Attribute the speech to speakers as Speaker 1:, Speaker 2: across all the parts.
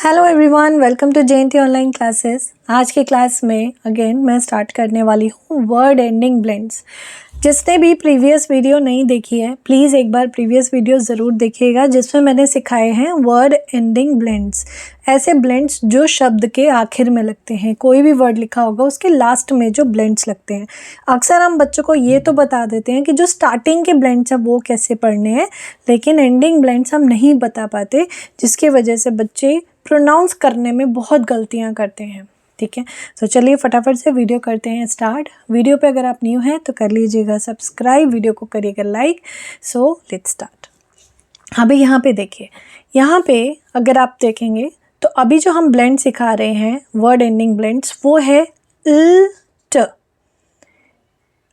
Speaker 1: Hello everyone, welcome to JNT online classes. आज के class में अगेन मैं स्टार्ट करने वाली हूँ वर्ड एंडिंग ब्लेंड्स। जिसने भी प्रीवियस वीडियो नहीं देखी है प्लीज़ एक बार प्रीवियस वीडियो ज़रूर देखिएगा, जिसमें मैंने सिखाए हैं वर्ड एंडिंग ब्लेंड्स। ऐसे ब्लेंड्स जो शब्द के आखिर में लगते हैं, कोई भी वर्ड लिखा होगा उसके लास्ट में जो ब्लेंड्स लगते हैं। अक्सर हम बच्चों को ये तो बता देते हैं कि जो स्टार्टिंग के ब्लेंड्स हैं वो कैसे पढ़ने हैं, लेकिन एंडिंग ब्लेंड्स हम नहीं बता पाते, जिसकी वजह से बच्चे प्रोनाउंस करने में बहुत गलतियाँ करते हैं। ठीक है, तो चलिए फटाफट से वीडियो करते हैं स्टार्ट। वीडियो पे अगर आप न्यू हैं तो कर लीजिएगा सब्सक्राइब, वीडियो को करिएगा लाइक। So let's start. अभी यहाँ पे देखिए, यहाँ पे अगर आप देखेंगे तो अभी जो हम ब्लेंड सिखा रहे हैं वर्ड एंडिंग ब्लेंड्स, वो है ल ट।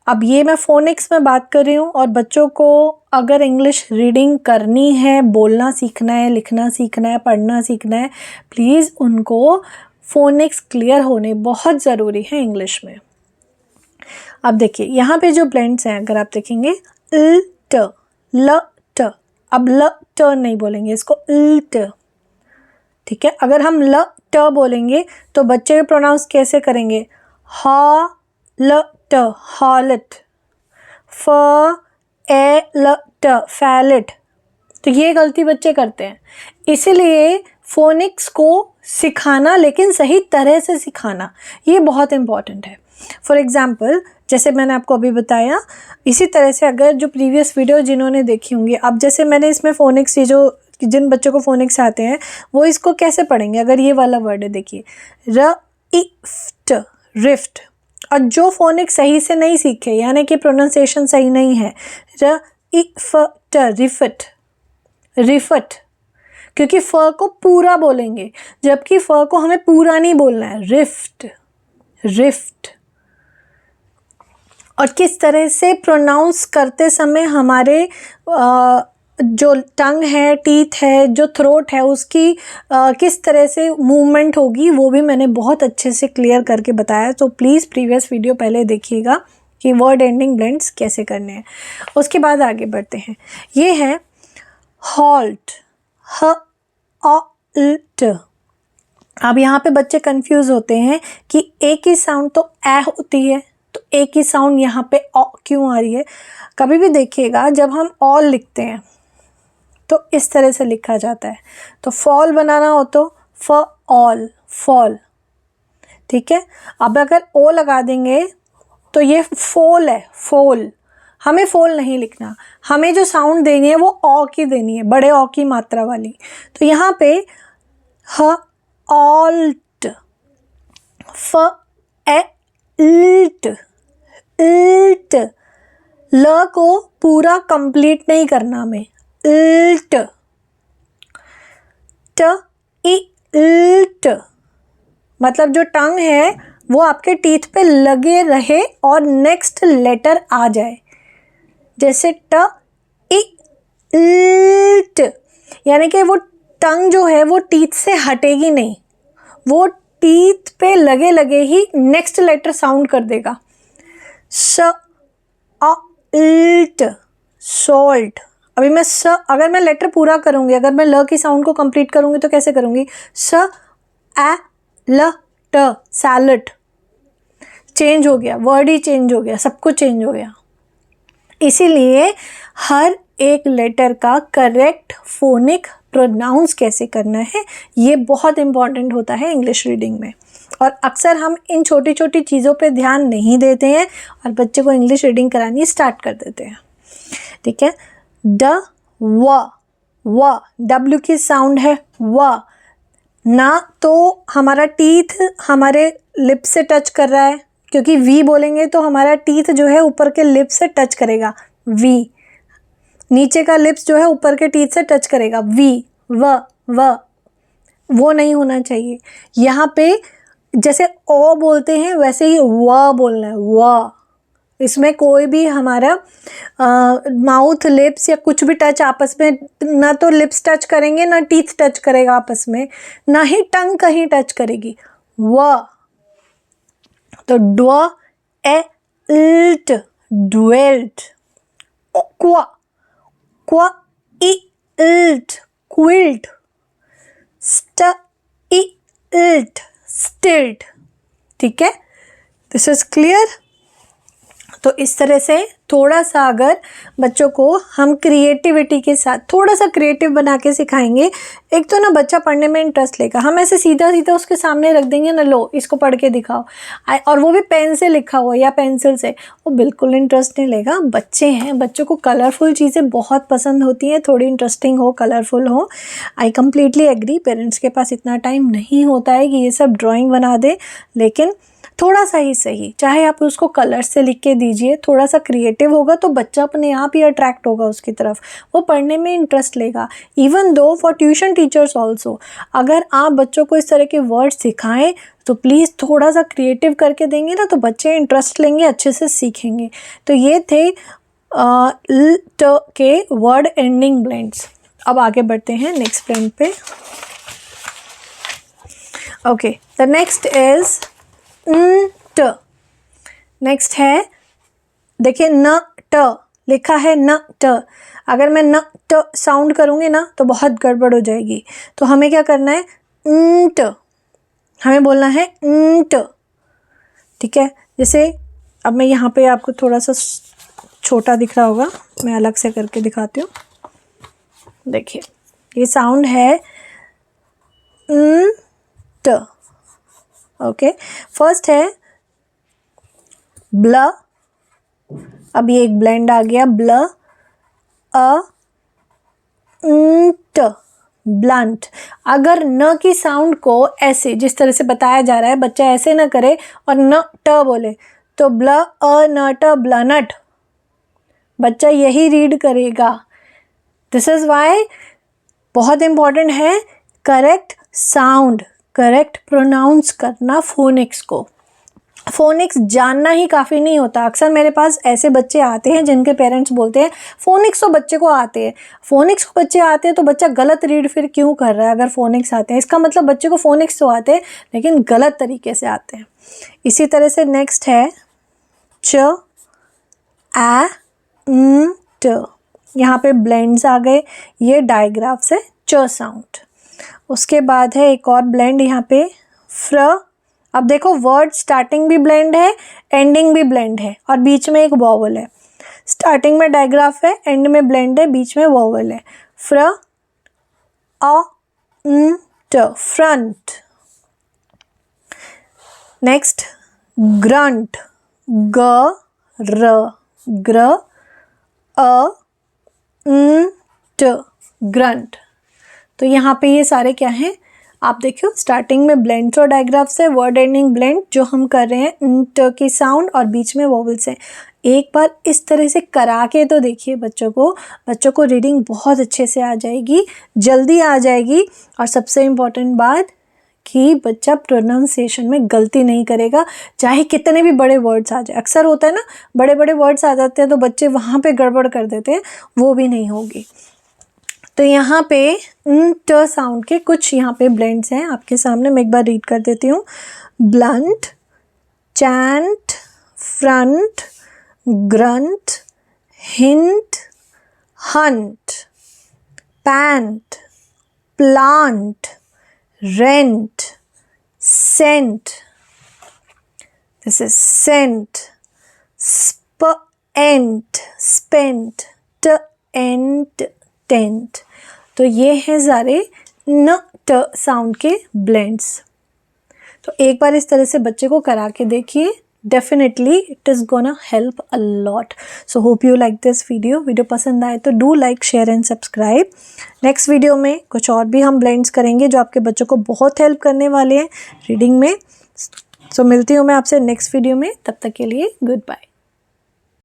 Speaker 1: अब ये मैं फोनिक्स में बात कर रही हूँ, और बच्चों को अगर इंग्लिश रीडिंग करनी है, बोलना सीखना है, लिखना सीखना है, पढ़ना सीखना है, प्लीज़ उनको फोनिक्स क्लियर होने बहुत ज़रूरी है इंग्लिश में। अब देखिए यहाँ पे जो ब्लेंड्स हैं, अगर आप देखेंगे ल ट, ल ट। अब ल ट नहीं बोलेंगे, इसको ल ट। ठीक है, अगर हम ल ट बोलेंगे तो बच्चे प्रोनाउंस कैसे करेंगे? ह ल ट, हॉलेट। फ ए ल ट, फैलेट। तो ये गलती बच्चे करते हैं, इसीलिए फोनिक्स को सिखाना, लेकिन सही तरह से सिखाना, ये बहुत इम्पॉर्टेंट है। फॉर एग्ज़ाम्पल, जैसे मैंने आपको अभी बताया, इसी तरह से अगर जो प्रीवियस वीडियो जिन्होंने देखी होंगी, अब जैसे मैंने इसमें फोनिक्स, ये जो जिन बच्चों को फोनिक्स आते हैं वो इसको कैसे पढ़ेंगे? अगर ये वाला वर्ड है, देखिए र इफ्ट, रिफ्ट। और जो फोनिक्स सही से नहीं सीखे, यानी कि प्रोनाउंसिएशन सही नहीं है, र इफ्ट, रिफट, रिफट, क्योंकि फ को पूरा बोलेंगे, जबकि फ को हमें पूरा नहीं बोलना है। Rift, rift. और किस तरह से प्रोनाउंस करते समय हमारे जो टंग है, टीथ है, जो थ्रोट है, उसकी किस तरह से मूवमेंट होगी, वो भी मैंने बहुत अच्छे से क्लियर करके बताया। तो प्लीज़ प्रीवियस वीडियो पहले देखिएगा कि वर्ड एंडिंग ब्लेंड्स कैसे करने हैं। उसके बाद आगे बढ़ते हैं। ये है हॉल्ट, ह अ ल ट। अब यहाँ पे बच्चे कंफ्यूज होते हैं कि एक ही साउंड तो ए होती है, तो एक ही साउंड यहाँ पे अ क्यों आ रही है? कभी भी देखिएगा, जब हम ऑल लिखते हैं तो इस तरह से लिखा जाता है। तो फॉल बनाना हो तो फ ऑल, फॉल। ठीक है, अब अगर ओ लगा देंगे तो ये फोल है, फोल। हमें फोल नहीं लिखना, हमें जो साउंड देनी है वो ऑ की देनी है, बड़े ऑ की मात्रा वाली। तो यहाँ पे ह ऑल्ट, फ ए इल्ट, इल्ट। ल को पूरा कंप्लीट नहीं करना हमें, इल्ट। ट इ इल्ट, मतलब जो टंग है वो आपके टीथ पे लगे रहे और नेक्स्ट लेटर आ जाए। जैसे ट इ इल्ट, यानी कि वो टंग जो है वो टीथ से हटेगी नहीं, वो टीथ पे लगे लगे ही नेक्स्ट लेटर साउंड कर देगा। स अ इल्ट, सॉल्ट। अभी मैं स, अगर मैं लेटर पूरा करूँगी, अगर मैं ल की साउंड को कंप्लीट करूँगी तो कैसे करूँगी? स ए ल ट, सैलड। चेंज हो गया, वर्ड ही चेंज हो गया, सब कुछ चेंज हो गया। इसीलिए हर एक लेटर का करेक्ट फोनिक प्रोनाउंस कैसे करना है, ये बहुत इम्पॉर्टेंट होता है इंग्लिश रीडिंग में। और अक्सर हम इन छोटी छोटी चीज़ों पे ध्यान नहीं देते हैं और बच्चे को इंग्लिश रीडिंग करानी स्टार्ट कर देते हैं। ठीक है, ड व, डब्ल्यू की साउंड है व। ना तो हमारा टीथ हमारे लिप से टच कर रहा है, क्योंकि वी बोलेंगे तो हमारा टीथ जो है ऊपर के लिप से टच करेगा, वी। नीचे का लिप्स जो है ऊपर के टीथ से टच करेगा, वी। व, वो नहीं होना चाहिए। यहाँ पे जैसे ओ बोलते हैं वैसे ही व बोलना है, व। इसमें कोई भी हमारा माउथ, लिप्स या कुछ भी टच आपस में, ना तो लिप्स टच करेंगे, ना टीथ टच करेगा आपस में, ना ही टंग कहीं टच करेगी। व, तो ड्व ए इल्ट, ड्वेल्ट। क्वा, क्वा इ इल्ट, क्विल्ट। स्ट इल्ट, स्टिल्ट, ठीक है, दिस इज क्लियर। तो इस तरह से थोड़ा सा अगर बच्चों को हम क्रिएटिविटी के साथ थोड़ा सा क्रिएटिव बना के सिखाएंगे, एक तो ना बच्चा पढ़ने में इंटरेस्ट लेगा। हम ऐसे सीधा सीधा उसके सामने रख देंगे ना, लो इसको पढ़ के दिखाओ, और वो भी पेन से लिखा हुआ या पेंसिल से, वो बिल्कुल इंटरेस्ट नहीं लेगा। बच्चे हैं, बच्चों को कलरफुल चीज़ें बहुत पसंद होती हैं, थोड़ी इंटरेस्टिंग हो, कलरफुल हो। आई कम्प्लीटली एग्री, पेरेंट्स के पास इतना टाइम नहीं होता है कि ये सब ड्राइंग बना दे, लेकिन थोड़ा सा ही सही, चाहे आप उसको कलर से लिख के दीजिए, थोड़ा सा क्रिएटिव होगा तो बच्चा अपने आप ही अट्रैक्ट होगा उसकी तरफ, वो पढ़ने में इंटरेस्ट लेगा। Even though for tuition teachers also, अगर आप बच्चों को इस तरह के वर्ड सिखाएं तो प्लीज़ थोड़ा सा क्रिएटिव करके देंगे ना, तो बच्चे इंटरेस्ट लेंगे, अच्छे से सीखेंगे। तो ये थे ल ट के वर्ड एंडिंग ब्लेंड्स। अब आगे बढ़ते हैं नेक्स्ट ब्लेंड पे। ओके, द नेक्स्ट इज ट। नेक्स्ट है, देखिए न ट लिखा है, न ट। अगर मैं न ट साउंड करूँगी ना तो बहुत गड़बड़ हो जाएगी, तो हमें क्या करना है, ट, हमें बोलना है ट, ठीक है। जैसे अब मैं यहाँ पे आपको थोड़ा सा छोटा दिख रहा होगा, मैं अलग से करके दिखाती हूँ। देखिए ये साउंड है ट, ओके। फर्स्ट है ब्ल, अब ये एक ब्लेंड आ गया, ब्ल अ ट, ब्लंट। अगर न की साउंड को ऐसे जिस तरह से बताया जा रहा है, बच्चा ऐसे ना करे और न ट बोले, तो ब्ल अ न ट, ब्लनट, बच्चा यही रीड करेगा। दिस इज वाई बहुत इंपॉर्टेंट है करेक्ट साउंड, करेक्ट प्रोनाउंस करना फोनिक्स को। फोनिक्स जानना ही काफ़ी नहीं होता। अक्सर मेरे पास ऐसे बच्चे आते हैं जिनके पेरेंट्स बोलते हैं फोनिक्स तो बच्चे को आते हैं, फोनिक्स को बच्चे आते हैं तो बच्चा गलत रीड फिर क्यों कर रहा है। अगर फोनिक्स आते हैं इसका मतलब बच्चे को फोनिक्स तो आते हैं लेकिन गलत तरीके से आते हैं। इसी तरह से नेक्स्ट है च आ न ट, यहाँ पे ब्लेंड्स आ गए, ये डायग्राफ से च साउंड। उसके बाद है एक और ब्लेंड यहाँ पे फ्र। अब देखो वर्ड स्टार्टिंग भी ब्लेंड है, एंडिंग भी ब्लेंड है और बीच में एक वॉवल है। स्टार्टिंग में डायग्राफ है, एंड में ब्लेंड है, बीच में वॉवल है। फ्र अ न ट, फ्रंट। नेक्स्ट ग्रंट, ग र, ग्र अ न ट, ग्रंट। तो यहाँ पे ये सारे क्या हैं, आप देखियो स्टार्टिंग में ब्लेंड्स और डायग्राफ्स है, वर्ड एंडिंग ब्लेंड जो हम कर रहे हैं न ट की साउंड और बीच में वॉवल्स है। एक बार इस तरह से करा के तो देखिए बच्चों को रीडिंग बहुत अच्छे से आ जाएगी, जल्दी आ जाएगी। और सबसे इम्पॉर्टेंट बात कि बच्चा प्रोनाउंसिएशन में गलती नहीं करेगा, चाहे कितने भी बड़े वर्ड्स आ जाए। अक्सर होता है ना, बड़े बड़े वर्ड्स आ जाते हैं तो बच्चे वहाँ पे गड़बड़ कर देते हैं, वो भी नहीं होगी। तो यहाँ पे न ट साउंड के कुछ यहाँ पे ब्लेंड्स हैं आपके सामने, मैं एक बार रीड कर देती हूँ। Blunt, chant, front, grunt, hint, hunt, pant, plant, rent, sent, this is sent, spent, spent, ट एंड टेंट। तो ये हैं सारे न ट साउंड के ब्लेंड्स। तो एक बार इस तरह से बच्चे को करा के देखिए, definitely it is gonna help a lot. So hope you like this video पसंद आए तो do like, share and subscribe. Next video में कुछ और भी हम ब्लेंड्स करेंगे जो आपके बच्चों को बहुत हेल्प करने वाले हैं रीडिंग में। सो मिलती हूँ मैं आपसे नेक्स्ट वीडियो में, तब तक के लिए गुड बाय।